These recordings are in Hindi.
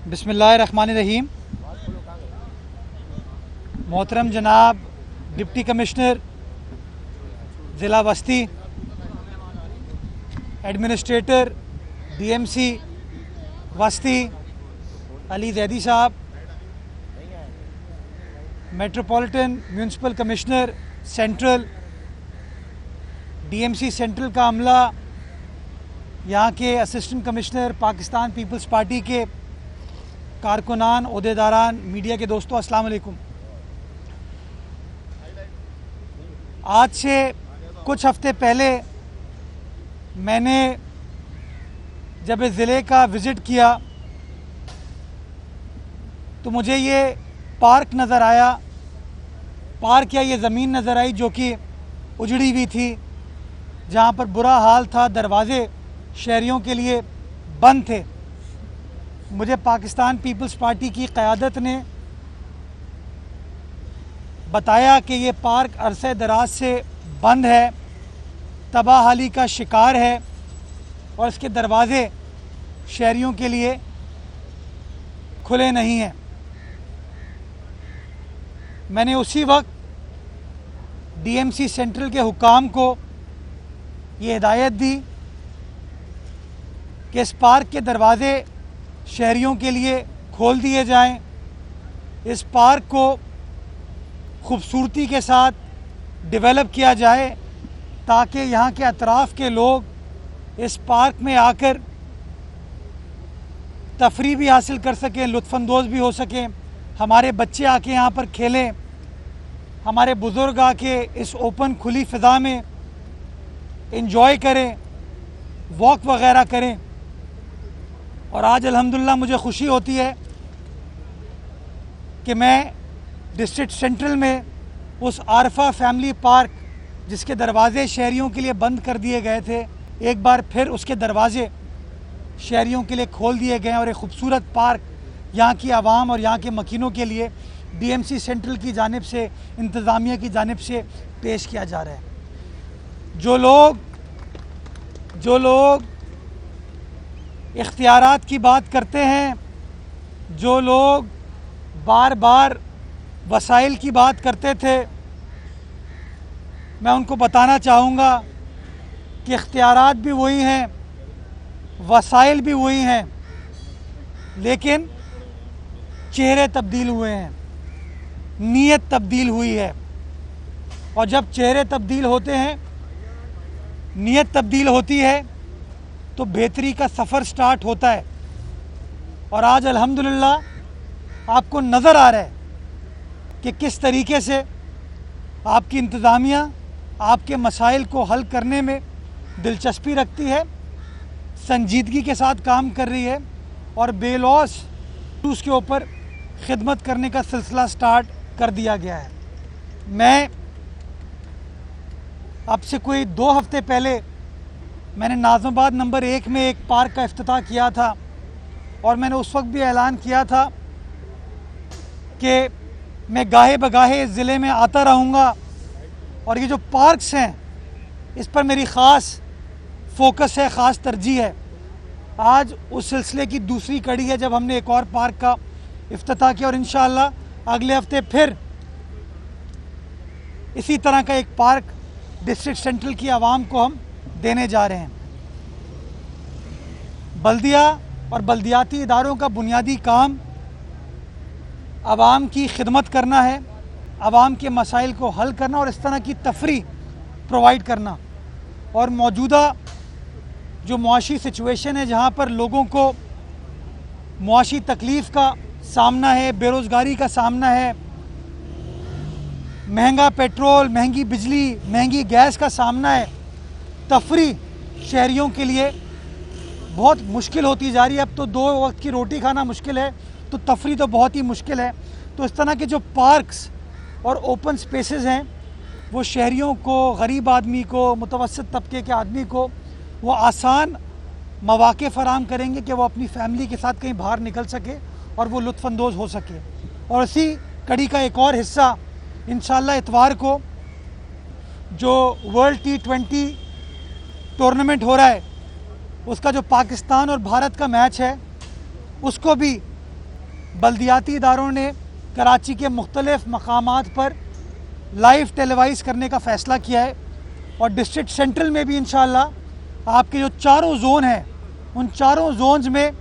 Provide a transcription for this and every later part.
बिस्मिल्लाहिर्रहमानिर्रहीम। मोहतरम जनाब डिप्टी कमिश्नर ज़िला वस्ती, एडमिनिस्ट्रेटर DMC वस्ती अली जैदी साहब, metropolitan municipal commissioner central, DMC central का अमला, यहाँ के असिस्टेंट कमिश्नर, पाकिस्तान पीपल्स पार्टी के कारकुनान, ओहदेदारान, मीडिया के दोस्तों, अस्सलाम वालेकुम। आज से कुछ हफ्ते पहले मैंने जब इस ज़िले का विज़िट किया तो मुझे ये पार्क नज़र आया, पार्क या ये ज़मीन नज़र आई जो कि उजड़ी हुई थी, जहाँ पर बुरा हाल था, दरवाज़े शहरियों के लिए बंद थे। मुझे पाकिस्तान पीपल्स पार्टी की क़यादत ने बताया कि ये पार्क अरसे दराज से बंद है, तबाहाली का शिकार है और इसके दरवाज़े शहरियों के लिए खुले नहीं हैं। मैंने उसी वक्त DMC सेंट्रल के हुकाम को ये हिदायत दी कि इस पार्क के दरवाज़े शहरियों के लिए खोल दिए जाएं, इस पार्क को खूबसूरती के साथ डेवलप किया जाए ताकि यहाँ के अतराफ़ के लोग इस पार्क में आकर तफरी भी हासिल कर सकें, लुत्फ़अंदोज़ भी हो सकें, हमारे बच्चे आके यहाँ पर खेलें, हमारे बुज़ुर्ग आके इस ओपन खुली फ़िज़ा में इंजॉय करें, वॉक वग़ैरह करें। और आज अल्हम्दुलिल्लाह मुझे खुशी होती है कि मैं डिस्ट्रिक्ट सेंट्रल में उस आरफा फैमिली पार्क जिसके दरवाज़े शहरियों के लिए बंद कर दिए गए थे, एक बार फिर उसके दरवाज़े शहरियों के लिए खोल दिए गए और एक खूबसूरत पार्क यहाँ की आवाम और यहाँ के मकीनों के लिए DMC सेंट्रल की जानिब से, इंतज़ामिया की जानिब से पेश किया जा रहा है। जो लोग इख्तियारात की बात करते हैं, जो लोग बार बार वसाइल की बात करते थे, मैं उनको बताना चाहूँगा कि इख्तियारात भी वही हैं, वसाइल भी वही हैं, लेकिन चेहरे तब्दील हुए हैं, नीयत तब्दील हुई है। और जब चेहरे तब्दील होते हैं, नीयत तब्दील होती है तो बेहतरी का सफ़र स्टार्ट होता है। और आज अल्हम्दुलिल्लाह आपको नज़र आ रहा है कि किस तरीके से आपकी इंतज़ामिया आपके मसाइल को हल करने में दिलचस्पी रखती है, संजीदगी के साथ काम कर रही है और बेलौस उसके ऊपर खिदमत करने का सिलसिला स्टार्ट कर दिया गया है। मैं अब से कोई 2 हफ्ते पहले मैंने नाज़िमाबाद नंबर 1 में एक पार्क का इफ्तिताह किया था और मैंने उस वक्त भी ऐलान किया था कि मैं गाहे बगाहे इस ज़िले में आता रहूँगा और ये जो पार्क्स हैं इस पर मेरी ख़ास फोकस है, ख़ास तरजीह है। आज उस सिलसिले की दूसरी कड़ी है जब हमने एक और पार्क का इफ्तिताह किया और इंशाअल्लाह अगले हफ्ते फिर इसी तरह का एक पार्क डिस्ट्रिक्ट सेंट्रल की आवाम को हम देने जा रहे हैं। बल्दिया और बल्दियाती इदारों का बुनियादी काम आवाम की खिदमत करना है, आवाम के मसाइल को हल करना और इस तरह की तफरी प्रोवाइड करना। और मौजूदा जो मुआशी सिचुएशन है, जहाँ पर लोगों को मुआशी तकलीफ़ का सामना है, बेरोज़गारी का सामना है, महंगा पेट्रोल, महंगी बिजली, महंगी गैस का सामना है, तफरी शहरियों के लिए बहुत मुश्किल होती जा रही है। अब तो 2 वक्त की रोटी खाना मुश्किल है तो तफरी तो बहुत ही मुश्किल है। तो इस तरह के जो पार्क्स और ओपन स्पेसेस हैं वो शहरियों को, गरीब आदमी को, मुतवस्सित तबके के आदमी को वो आसान मौक़े फ़राहम करेंगे कि वो अपनी फ़ैमिली के साथ कहीं बाहर निकल सके और वो लुत्फ़अंदोज़ हो सके। और इसी कड़ी का एक और हिस्सा इंशाअल्लाह इतवार को जो वर्ल्ड T20 टूर्नामेंट हो रहा है उसका जो पाकिस्तान और भारत का मैच है उसको भी बल्दियाती इदारों ने कराची के मुख्तलिफ मकामात पर लाइव टेलीवाइज करने का फ़ैसला किया है और डिस्ट्रिक्ट सेंट्रल में भी इंशाअल्लाह आपके जो चारों जोन हैं उन चारों जोन्स में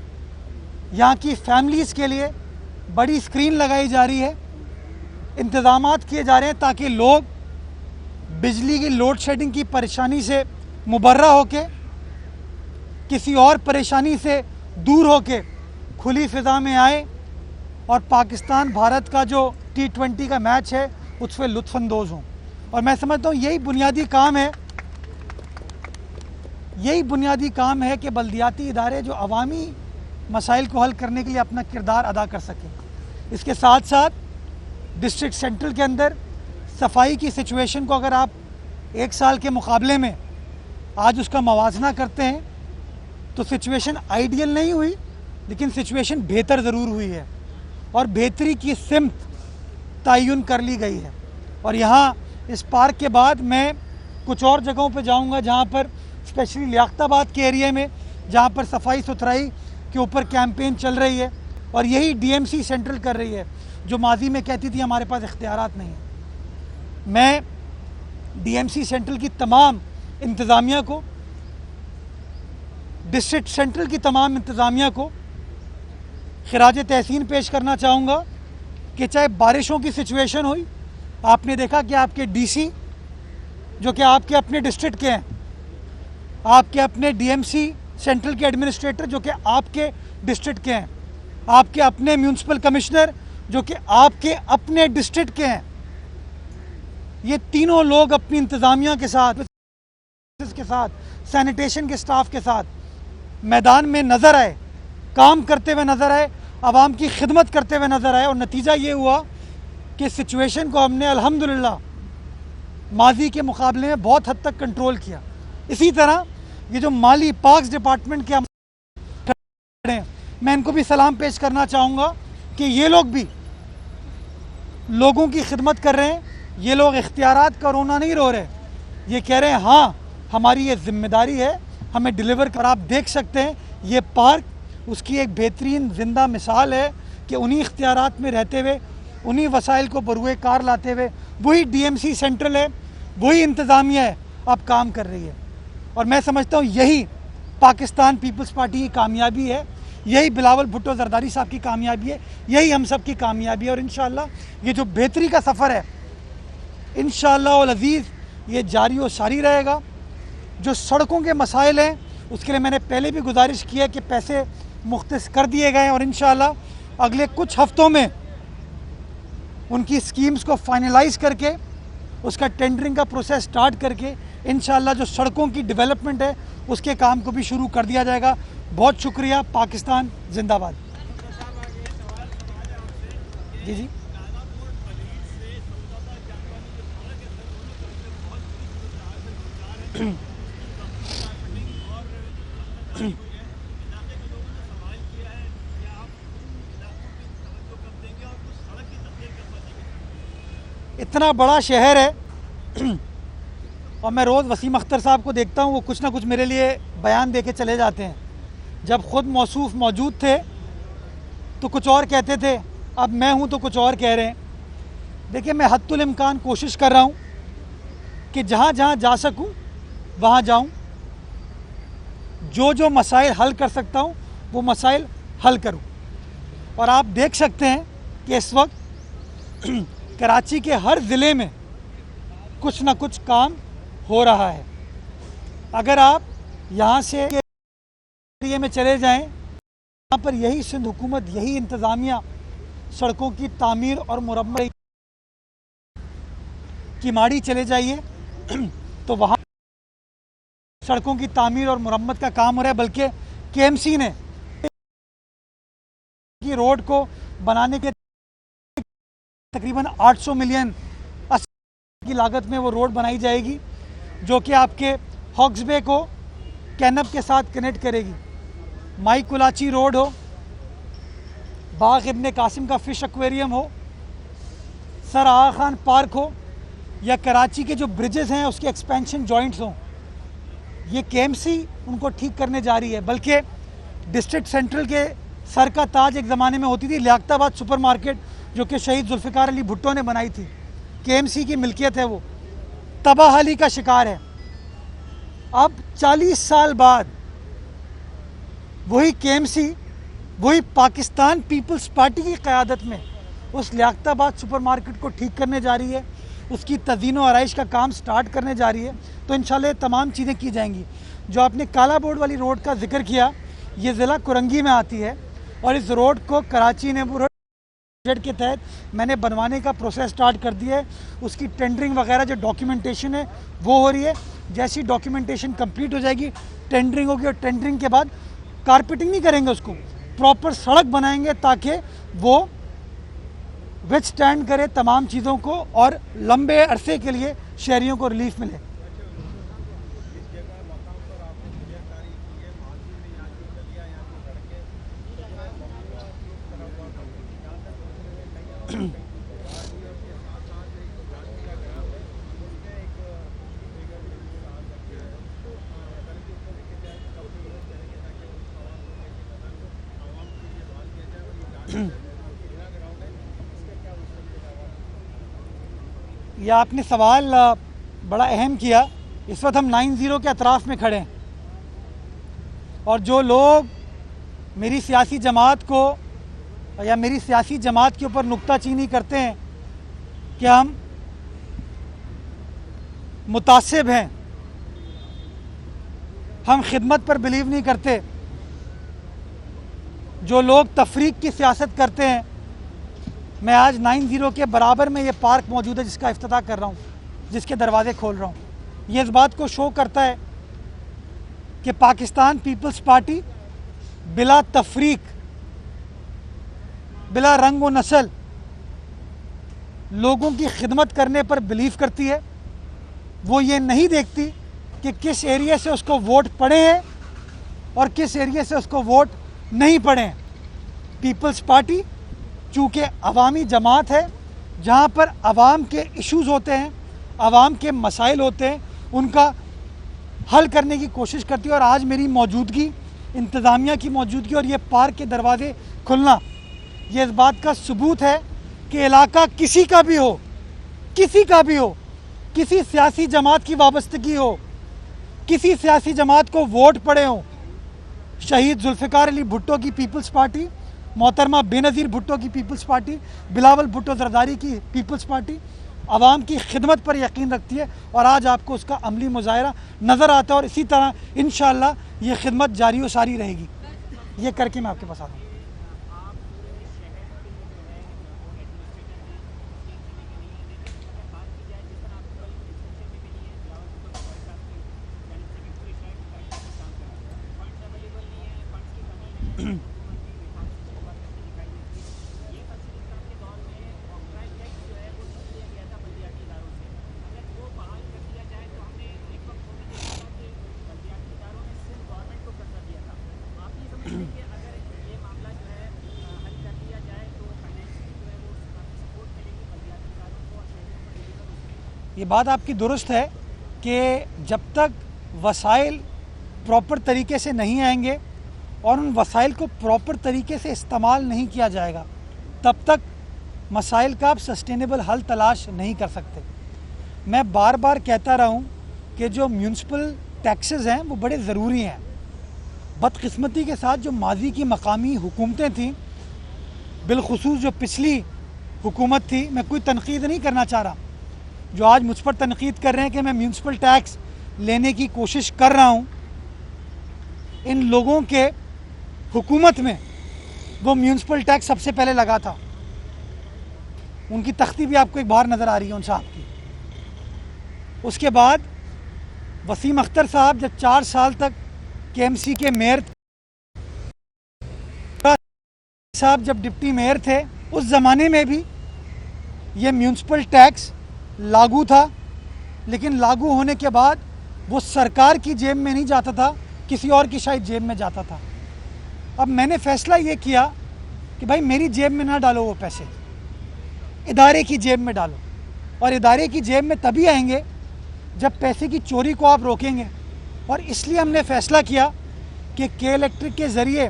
यहाँ की फैमिलीज़ के लिए बड़ी स्क्रीन लगाई जा रही है, इंतज़ामात किए जा रहे हैं ताकि लोग बिजली की लोड शेडिंग की परेशानी से मुबर्रा होके, किसी और परेशानी से दूर होके खुली फ़िज़ा में आए और पाकिस्तान भारत का जो T20 का मैच है उसमें लुत्फ़अंदोज़ हों। और मैं समझता हूँ यही बुनियादी काम है कि बल्दियाती इदारे जो अवामी मसाइल को हल करने के लिए अपना किरदार अदा कर सकें। इसके साथ साथ डिस्ट्रिक्ट सेंट्रल के अंदर सफाई की सिचुएशन को अगर आप एक साल के मुकाबले में आज उसका मवाजना करते हैं तो सिचुएशन आइडियल नहीं हुई, लेकिन सिचुएशन बेहतर ज़रूर हुई है और बेहतरी की सिमत तयन कर ली गई है। और यहाँ इस पार्क के बाद मैं कुछ और जगहों पर जाऊँगा जहाँ पर स्पेशली लियाकताबाद के एरिया में जहाँ पर सफाई सुथराई के ऊपर कैंपेन चल रही है और यही DMC सेंट्रल कर रही है जो माजी में कहती थी हमारे पास इख्तियारात नहीं है। मैं DMC सेंट्रल की तमाम इंतज़ामिया को, डिस्ट्रिक्ट सेंट्रल की तमाम इंतज़ामिया को खिराज तहसीन पेश करना चाहूँगा कि चाहे बारिशों की सिचुएशन हुई, आपने देखा कि आपके DC जो कि आपके अपने डिस्ट्रिक्ट के हैं, आपके अपने DMC सेंट्रल के एडमिनिस्ट्रेटर जो कि आपके डिस्ट्रिक्ट के हैं, आपके अपने म्यूनसिपल कमिश्नर जो कि आपके अपने डिस्ट्रिक्ट के हैं, ये तीनों लोग अपनी इंतज़ामिया के साथ सैनिटेशन के स्टाफ के साथ मैदान में नज़र आए, काम करते हुए नज़र आए, आवाम की खिदमत करते हुए नज़र आए और नतीजा ये हुआ कि सिचुएशन को हमने अल्हम्दुलिल्लाह माजी के मुकाबले में बहुत हद तक कंट्रोल किया। इसी तरह ये जो माली पार्क्स डिपार्टमेंट के हैं, मैं इनको भी सलाम पेश करना चाहूँगा कि ये लोग भी लोगों की खिदमत कर रहे हैं। ये लोग इख्तियारात का रोना नहीं रो रहे, ये कह रहे हैं हाँ हमारी ये जिम्मेदारी है, हमें डिलीवर कर। आप देख सकते हैं ये पार्क उसकी एक बेहतरीन जिंदा मिसाल है कि उन्हीं इख्तियारात में रहते हुए, उन्हीं वसाइल को बरूए कार लाते हुए वही DMC सेंट्रल है, वही इंतज़ामिया है, अब काम कर रही है। और मैं समझता हूँ यही पाकिस्तान पीपल्स पार्टी की कामयाबी है, यही बिलावल भुट्टो जरदारी साहब की कामयाबी है, यही हम सब की कामयाबी है। और इंशाअल्लाह ये जो बेहतरी का सफ़र है इंशाअल्लाह अल अज़ीज़ ये जारी व सारी रहेगा। जो सड़कों के मसाइल हैं उसके लिए मैंने पहले भी गुजारिश की है कि पैसे मुख्तस कर दिए गए हैं और इंशाअल्लाह अगले कुछ हफ्तों में उनकी स्कीम्स को फाइनलाइज करके उसका टेंडरिंग का प्रोसेस स्टार्ट करके इंशाअल्लाह जो सड़कों की डेवलपमेंट है उसके काम को भी शुरू कर दिया जाएगा। बहुत शुक्रिया। पाकिस्तान जिंदाबाद। जी जी इतना बड़ा शहर है और मैं रोज़ वसीम अख्तर साहब को देखता हूँ, वो कुछ ना कुछ मेरे लिए बयान दे के चले जाते हैं। जब ख़ुद मौसूफ मौजूद थे तो कुछ और कहते थे, अब मैं हूँ तो कुछ और कह रहे हैं। देखिए मैं हद्दुल इम्कान कोशिश कर रहा हूँ कि जहाँ जहाँ जा सकूँ वहाँ जाऊँ, जो मसाइल हल कर सकता हूँ वो मसाइल हल करूँ। और आप देख सकते हैं कि इस वक्त कराची के हर ज़िले में कुछ ना कुछ काम हो रहा है। अगर आप यहाँ से एरिया में चले जाएं, यहाँ पर यही सिंध हुकूमत, यही इंतज़ामिया सड़कों की तामीर और मुरम्मत की माड़ी चले जाइए तो वहाँ सड़कों की तामीर और मुरम्मत का काम हो रहा है। बल्कि KMC ने की रोड को बनाने के तकरीबन 800 मिलियन की लागत में वो रोड बनाई जाएगी जो कि आपके हॉक्स बे को कैनब के साथ कनेक्ट करेगी। माई कुलाची रोड हो, बाग इब्ने कासिम का फ़िश एक्वेरियम हो, सर आगा खान पार्क हो, या कराची के जो ब्रिजेस हैं उसके एक्सपेंशन जॉइंट्स हों, ये KMC उनको ठीक करने जा रही है। बल्कि डिस्ट्रिक्ट सेंट्रल के सर का ताज एक ज़माने में होती थी लियाकताबाद सुपरमार्केट, जो कि शहीद जुल्फ़िकार अली भुट्टो ने बनाई थी, केएमसी की मिल्कियत है, वो तबाहाली का शिकार है। अब 40 साल बाद वही केएमसी, वही पाकिस्तान पीपल्स पार्टी की क़यादत में उस लियाकताबाद सुपरमार्केट को ठीक करने जा रही है, उसकी तज़ीन व आराइश का काम स्टार्ट करने जा रही है। तो इंशाल्लाह तमाम चीज़ें की जाएंगी। जो आपने काला बोर्ड वाली रोड का जिक्र किया, ये ज़िला कुरंगी में आती है और इस रोड को कराची नेबरहुड प्रोजेक्ट के तहत मैंने बनवाने का प्रोसेस स्टार्ट कर दिया है। उसकी टेंडरिंग वगैरह जो डॉक्यूमेंटेशन है वो हो रही है। जैसी डॉक्यूमेंटेशन कंप्लीट हो जाएगी, टेंडरिंग होगी, और टेंडरिंग के बाद कारपेटिंग नहीं करेंगे, उसको प्रॉपर सड़क बनाएंगे ताकि वो विथ स्टैंड करे तमाम चीज़ों को और लंबे अरसे के लिए शहरियों को रिलीफ मिले। यह आपने सवाल बड़ा अहम किया। इस वक्त हम 90 के अतराफ़ में खड़े हैं और जो लोग मेरी सियासी जमात को या मेरी सियासी जमात के ऊपर नुक्ताचीनी करते हैं कि हम मुतासिब हैं, हम खिदमत पर बिलीव नहीं करते, जो लोग तफरीक की सियासत करते हैं, मैं आज 90 के बराबर में ये पार्क मौजूद है जिसका इफ्तिताह कर रहा हूँ, जिसके दरवाज़े खोल रहा हूँ। ये इस बात को शो करता है कि पाकिस्तान पीपल्स पार्टी बिला तफरीक, बिला रंग व नस्ल लोगों की खिदमत करने पर बिलीव करती है। वो ये नहीं देखती कि किस एरिया से उसको वोट पड़े हैं और किस एरिया से उसको वोट नहीं पड़े हैं। पीपल्स पार्टी चूँकि अवामी जमात है, जहाँ पर अवाम के इश्यूज़ होते हैं, अवाम के मसाइल होते हैं, उनका हल करने की कोशिश करती है। और आज मेरी मौजूदगी, इंतज़ामिया की मौजूदगी और ये पार्क के दरवाज़े खुलना, ये इस बात का सबूत है कि इलाका किसी का भी हो, किसी का भी हो, किसी सियासी जमात की वाबस्तगी हो, किसी सियासी जमात को वोट पड़े हों, शहीद जुल्फ़िकार अली भुट्टो की पीपल्स पार्टी, मोहतरमा बेनज़ीर भुट्टो की पीपल्स पार्टी, बिलावल भुट्टो ज़रदारी की पीपल्स पार्टी आवाम की खिदमत पर यकीन रखती है और आज आपको उसका अमली मुज़ाहिरा नज़र आता है। और इसी तरह इंशाअल्लाह ये खिदमत जारी व सारी रहेगी। ये करके मैं आपके पास आता हूँ। ये बात आपकी दुरुस्त है कि जब तक वसाइल प्रॉपर तरीके से नहीं आएंगे और उन वसाइल को प्रॉपर तरीके से इस्तेमाल नहीं किया जाएगा, तब तक मसाइल का आप सस्टेनेबल हल तलाश नहीं कर सकते। मैं बार बार कहता रहा हूँ कि जो म्यूनसिपल टैक्सेस हैं वो बड़े ज़रूरी हैं। बदकिस्मती के साथ जो माजी की मकामी हुकूमतें थीं, बिलखुसूस जो पिछली हुकूमत थी, मैं कोई तनकीद नहीं करना चाह रहा, जो आज मुझ पर तनकीद कर रहे हैं कि मैं म्यूनसिपल टैक्स लेने की कोशिश कर रहा हूँ, इन लोगों के हुकूमत में वो म्यूनसिपल टैक्स सबसे पहले लगा था। उनकी तख्ती भी आपको एक बाहर नज़र आ रही है उन साहब की। उसके बाद वसीम अख्तर साहब जब 4 साल तक केएमसी के मेयर साहब जब डिप्टी मेयर थे, उस ज़माने में भी ये म्यूनसिपल टैक्स लागू था, लेकिन लागू होने के बाद वो सरकार की जेब में नहीं जाता था, किसी और की शायद जेब में जाता था। अब मैंने फ़ैसला ये किया कि भाई मेरी जेब में ना डालो वो पैसे, इदारे की जेब में डालो। और इदारे की जेब में तभी आएंगे जब पैसे की चोरी को आप रोकेंगे। और इसलिए हमने फ़ैसला किया कि के इलेक्ट्रिक के ज़रिए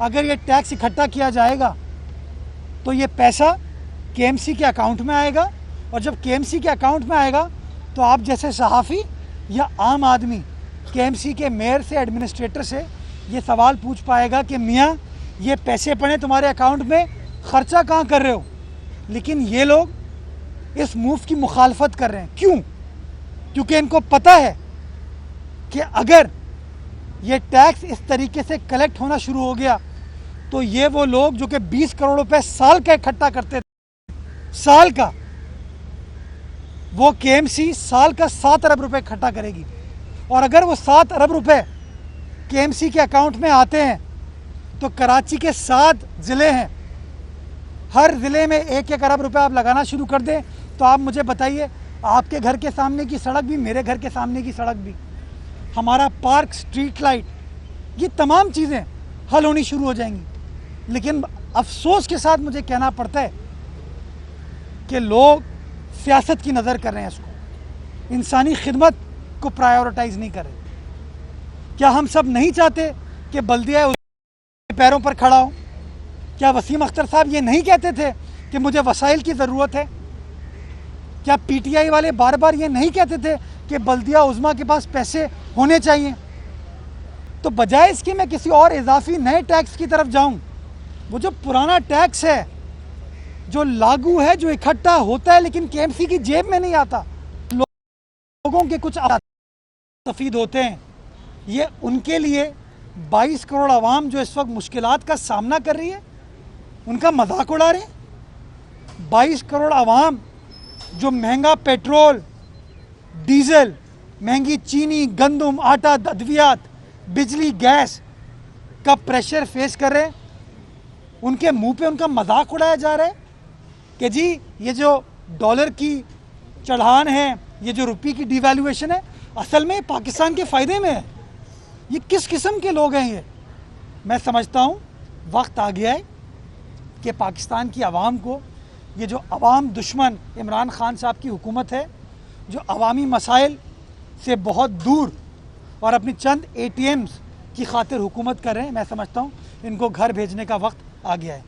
अगर ये टैक्स इकट्ठा किया जाएगा तो ये पैसा केएमसी के अकाउंट में आएगा, और जब केएमसी के अकाउंट में आएगा तो आप जैसे सहाफ़ी या आम आदमी केएमसी के मेयर से, एडमिनिस्ट्रेटर से ये सवाल पूछ पाएगा कि मियाँ ये पैसे पड़े तुम्हारे अकाउंट में, ख़र्चा कहाँ कर रहे हो। लेकिन ये लोग इस मूव की मुखालफत कर रहे हैं। क्यों? क्योंकि इनको पता है कि अगर ये टैक्स इस तरीके से कलेक्ट होना शुरू हो गया तो ये वो लोग जो कि 20 करोड़ रुपए साल का इकट्ठा करते थे, साल का, वो केएमसी साल का 7 अरब रुपए इकट्ठा करेगी। और अगर वो 7 अरब रुपए केएमसी के अकाउंट में आते हैं तो कराची के 7 ज़िले हैं, हर ज़िले में 1-1 अरब रुपए आप लगाना शुरू कर दें तो आप मुझे बताइए, आपके घर के सामने की सड़क भी, मेरे घर के सामने की सड़क भी, हमारा पार्क, स्ट्रीट लाइट, ये तमाम चीज़ें हल होनी शुरू हो जाएंगी। लेकिन अफसोस के साथ मुझे कहना पड़ता है कि लोग सियासत की नज़र कर रहे हैं, इसको इंसानी खिदमत को प्रायोरिटाइज नहीं कर रहे। क्या हम सब नहीं चाहते कि बल्दिया उसके पैरों पर खड़ा हो? क्या वसीम अख्तर साहब ये नहीं कहते थे कि मुझे वसाइल की ज़रूरत है? क्या पीटीआई वाले बार बार ये नहीं कहते थे कि बल्दिया उज़्मा के पास पैसे होने चाहिए? तो बजाय इसके मैं किसी और इजाफी नए टैक्स की तरफ जाऊं, वो जो पुराना टैक्स है, जो लागू है, जो इकट्ठा होता है लेकिन केएमसी की जेब में नहीं आता, लोगों के कुछ तफीद होते हैं, ये उनके लिए 22 करोड़ आवाम जो इस वक्त मुश्किलात का सामना कर रही है, उनका मजाक उड़ा रहे हैं। 22 करोड़ आवाम जो महंगा पेट्रोल, डीजल, महंगी चीनी, गंदम, आटा, अद्वियात, बिजली, गैस का प्रेशर फेस कर रहे हैं, उनके मुंह पे उनका मजाक उड़ाया जा रहा है कि जी ये जो डॉलर की चढ़ान है, ये जो रुपये की डिवैल्यूएशन है, असल में पाकिस्तान के फ़ायदे में है। ये किस किस्म के लोग हैं ये? मैं समझता हूँ वक्त आ गया है कि पाकिस्तान की आवाम को, ये जो अवाम दुश्मन इमरान खान साहब की हुकूमत है, जो अवामी मसाइल से बहुत दूर और अपनी चंद ATMs की खातिर हुकूमत कर रहे हैं, मैं समझता हूँ इनको घर भेजने का वक्त आ गया है।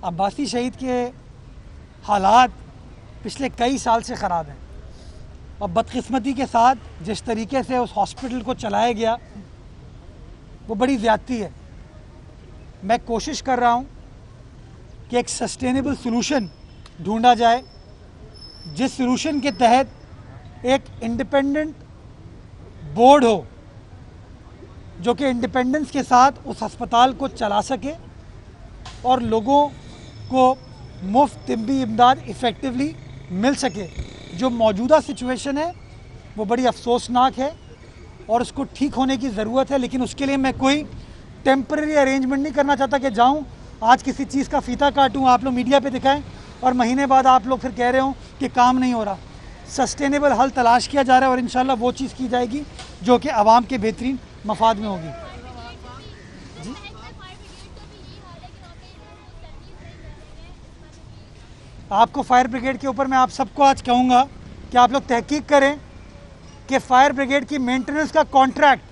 अब्बासी शहीद के हालात पिछले कई साल से ख़राब हैं और बदकिस्मती के साथ जिस तरीके से उस हॉस्पिटल को चलाया गया वो बड़ी ज़्यादती है। मैं कोशिश कर रहा हूँ कि एक सस्टेनेबल सलूशन ढूंढा जाए, जिस सलूशन के तहत एक इंडिपेंडेंट बोर्ड हो जो कि इंडिपेंडेंस के साथ उस अस्पताल को चला सके और लोगों को मुफ्त तिब्बी इमदाद इफ़ेक्टिवली मिल सके। जो मौजूदा सिचुएशन है वो बड़ी अफसोसनाक है और उसको ठीक होने की ज़रूरत है। लेकिन उसके लिए मैं कोई टेम्परेरी अरेंजमेंट नहीं करना चाहता कि जाऊं आज किसी चीज़ का फ़ीता काटूं, आप लोग मीडिया पे दिखाएं और महीने बाद आप लोग फिर कह रहे हो कि काम नहीं हो रहा। सस्टेनेबल हल तलाश किया जा रहा है और इंशाल्लाह वो चीज़ की जाएगी जो कि आवाम के बेहतरीन मफाद में होगी। जी, आपको फायर ब्रिगेड के ऊपर मैं आप सबको आज कहूँगा कि आप लोग तहकीक करें कि फायर ब्रिगेड की मेंटेनेंस का कॉन्ट्रैक्ट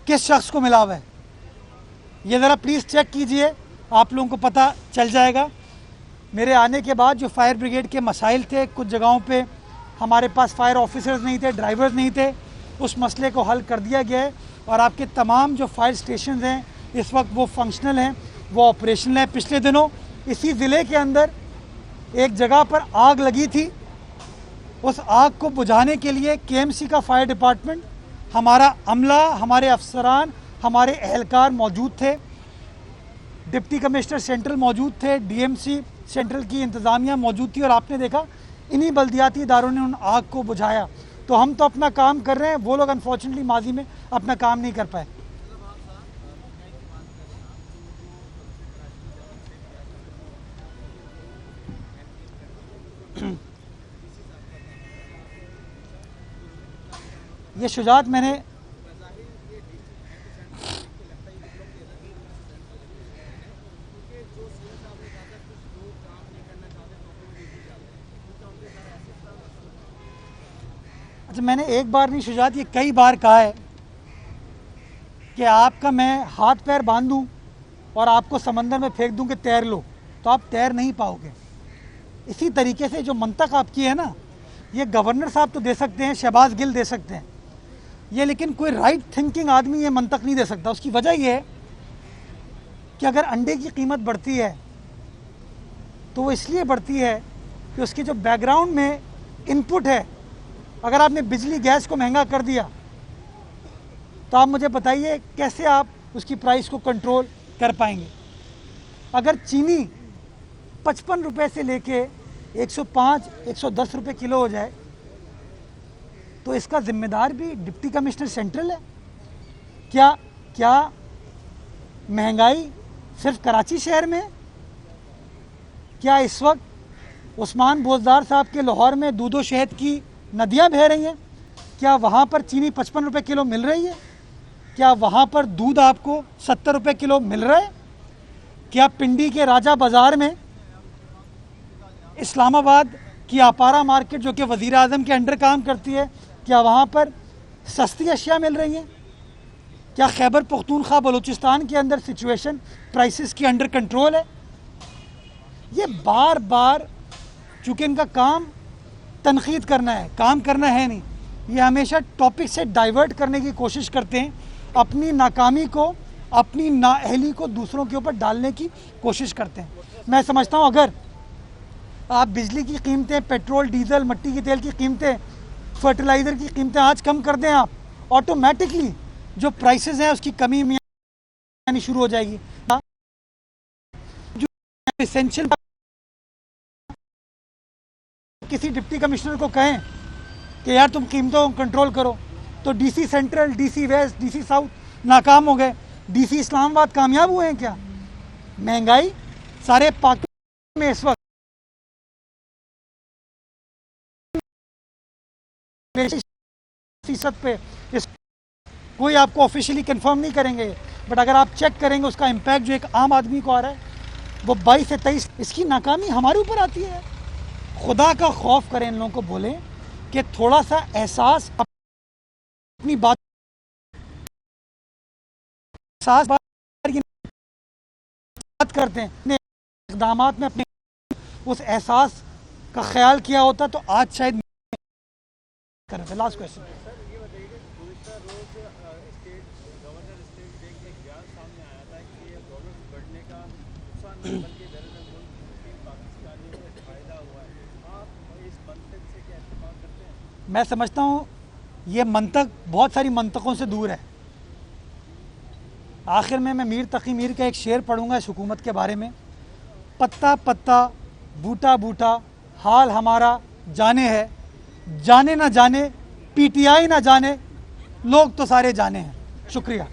किस शख्स को मिला हुआ है, ये ज़रा प्लीज़ चेक कीजिए, आप लोगों को पता चल जाएगा। मेरे आने के बाद जो फायर ब्रिगेड के मसाइल थे, कुछ जगहों पे हमारे पास फायर ऑफिसर्स नहीं थे, ड्राइवर्स नहीं थे, उस मसले को हल कर दिया गया है और आपके तमाम जो फायर स्टेशन हैं इस वक्त वो फंक्शनल हैं, वो ऑपरेशनल हैं। पिछले दिनों इसी ज़िले के अंदर एक जगह पर आग लगी थी, उस आग को बुझाने के लिए केएमसी का फायर डिपार्टमेंट, हमारा अमला, हमारे अफसरान, हमारे एहलकार मौजूद थे, डिप्टी कमिश्नर सेंट्रल मौजूद थे, डीएमसी सेंट्रल की इंतज़ामिया मौजूद थी और आपने देखा इन्हीं बल्दियाती इदारों ने उन आग को बुझाया। तो हम तो अपना काम कर रहे हैं, वो लोग अनफॉर्चुनेटली माजी में अपना काम नहीं कर पाए। ये शुजात मैंने अच्छा, मैंने एक बार नहीं शुजात, ये कई बार कहा है कि आपका मैं हाथ पैर बांध दूँ और आपको समंदर में फेंक दूँ कि तैर लो, तो आप तैर नहीं पाओगे। इसी तरीके से जो मंतक आपकी है ना, ये गवर्नर साहब तो दे सकते हैं, शहबाज गिल दे सकते हैं, ये लेकिन कोई राइट थिंकिंग आदमी ये मंतक नहीं दे सकता। उसकी वजह ये है कि अगर अंडे की कीमत बढ़ती है तो वो इसलिए बढ़ती है कि उसके जो बैकग्राउंड में इनपुट है, अगर आपने बिजली गैस को महंगा कर दिया तो आप मुझे बताइए कैसे आप उसकी प्राइस को कंट्रोल कर पाएंगे। अगर चीनी 55 रुपये से लेके 105, 110 रुपये किलो हो जाए तो इसका जिम्मेदार भी डिप्टी कमिश्नर सेंट्रल है। क्या महंगाई सिर्फ कराची शहर में? क्या इस वक्त उस्मान बोजदार साहब के लाहौर में दूध और शहद की नदियां बह रही हैं? क्या वहाँ पर चीनी 55 रुपये किलो मिल रही है? क्या वहाँ पर दूध आपको 70 रुपये किलो मिल रहा है? क्या पिंडी के राजा बाज़ार में, इस्लामाबाद की अपारा मार्केट जो कि वज़ीर आज़म के अंडर काम करती है, क्या वहाँ पर सस्ती अशिया मिल रही हैं? क्या खैबर पख्तूनख्वा बलूचिस्तान के अंदर सिचुएशन प्राइसेस की अंडर कंट्रोल है? ये बार बार, चूँकि इनका काम तनकीद करना है, काम करना है नहीं, ये हमेशा टॉपिक से डाइवर्ट करने की कोशिश करते हैं, अपनी नाकामी को, अपनी नाअहली को दूसरों के ऊपर डालने की कोशिश करते हैं। मैं समझता हूँ अगर आप बिजली की कीमतें, पेट्रोल, डीजल, मिट्टी के तेल की कीमतें, फर्टिलाइज़र की कीमतें आज कम कर दें आप, ऑटोमेटिकली जो प्राइसेस हैं उसकी कमी आनी शुरू हो जाएगी। जो एसेंशियल, किसी डिप्टी कमिश्नर को कहें कि यार तुम कीमतों को कंट्रोल करो, तो DC central, DC west, DC south नाकाम हो गए, डीसी इस्लामाबाद कामयाब हुए हैं क्या? महंगाई सारे पाकिस्तान में इस वक्त फीसद पे, इस कोई आपको ऑफिशियली कंफर्म नहीं करेंगे, बट अगर आप चेक करेंगे उसका इम्पैक्ट जो एक आम आदमी को आ रहा है वो 22 से 23, इसकी नाकामी हमारे ऊपर आती है। खुदा का खौफ करें, इन लोगों को बोलें कि थोड़ा सा एहसास, अपनी बात करते हैं, इक़दामात में अपने उस एहसास का ख्याल किया होता तो आज शायद कर रहे थे। लास्ट क्वेश्चन, मैं समझता हूँ ये मंतक बहुत सारी मंतकों से दूर है। आखिर में मैं मीर तकी मीर का एक शेर पढ़ूंगा इस हुकूमत के बारे में, पत्ता पत्ता बूटा बूटा हाल हमारा जाने है, जाने ना जाने पीटीआई ना जाने, लोग तो सारे जाने हैं। शुक्रिया।